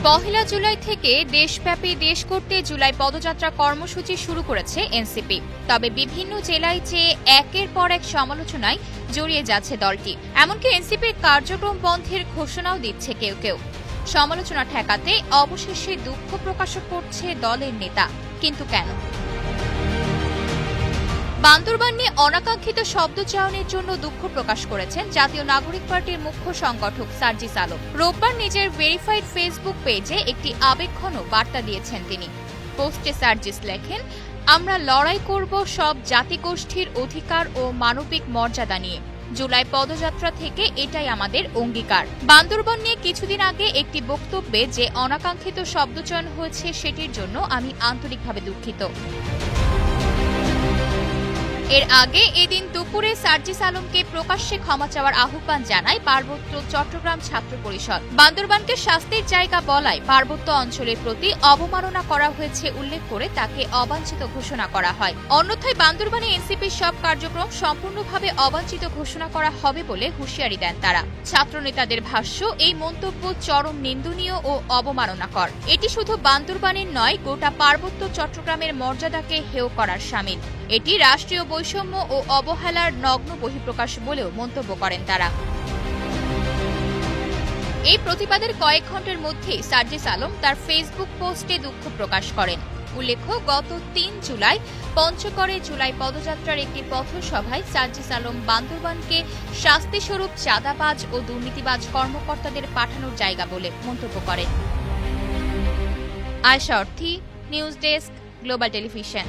পহেলা জুলাই থেকে দেশব্যাপী দেশ করতে জুলাই পদযাত্রা কর্মসূচি শুরু করেছে এনসিপি। তবে বিভিন্ন জেলায় যে একের পর এক সমালোচনায় জড়িয়ে যাচ্ছে দলটি। এমনকি এনসিপির কার্যক্রম বন্ধের ঘোষণাও দিচ্ছে কেউ কেউ। সমালোচনা ঠেকাতে অবশেষে দুঃখ প্রকাশ করছে দলের নেতা, কিন্তু কেন? বান্দরবান নিয়ে অনাকাঙ্ক্ষিত শব্দ চয়নের জন্য দুঃখ প্রকাশ করেছেন জাতীয় নাগরিক পার্টির মুখ্য সংগঠক সার্জিস আলম। রোববার নিজের ভেরিফাইড ফেসবুক পেজে একটি আবেগঘন বার্তা দিয়েছেন তিনি। পোস্টে সার্জিস লেখেন, আমরা লড়াই করব সব জাতিগোষ্ঠীর অধিকার ও মানবিক মর্যাদা নিয়ে। জুলাই পদযাত্রা থেকে এটাই আমাদের অঙ্গীকার। বান্দরবান নিয়ে কিছুদিন আগে একটি বক্তব্যে যে অনাকাঙ্ক্ষিত শব্দচয়ন হয়েছে সেটির জন্য আমি আন্তরিকভাবে দুঃখিত। এর আগে এদিন দুপুরে সার্জিস আলমকে প্রকাশ্যে ক্ষমা চাওয়ার আহ্বান জানায় পার্বত্য চট্টগ্রাম ছাত্র পরিষদ। বান্দরবানকে শাস্তির জায়গা বলায় পার্বত্য অঞ্চলের প্রতি অবমাননা করা হয়েছে উল্লেখ করে তাকে অবাঞ্ছিত ঘোষণা করা হয়। অন্যথায় বান্দরবানে এনসিপির সব কার্যক্রম সম্পূর্ণভাবে অবাঞ্ছিত ঘোষণা করা হবে বলে হুঁশিয়ারি দেন তারা। ছাত্রনেতাদের ভাষ্য, এই মন্তব্য চরম নিন্দনীয় ও অবমাননাকর। এটি শুধু বান্দরবানের নয়, গোটা পার্বত্য চট্টগ্রামের মর্যাদাকে হেয় করার শামিল। এটি রাষ্ট্রীয় বৈষম্য ও অবহেলার নগ্ন বহিঃপ্রকাশ বলেও মন্তব্য করেন তারা। এই প্রতিবাদের কয়েক ঘণ্টার মধ্যেই সার্জিস আলম তার ফেসবুক পোস্টে দুঃখ প্রকাশ করেন। উল্লেখ্য, গত ৩ জুলাই পঞ্চগড়ে জুলাই পদযাত্রার একটি পথসভায় সার্জিস আলম বান্দরবানকে শাস্তিস্বরূপ চাঁদাবাজ ও দুর্নীতিবাজ কর্মকর্তাদের পাঠানোর জায়গা বলে মন্তব্য করেন। আয়শা অর্থী, নিউজ ডেস্ক, গ্লোবাল টেলিভিশন।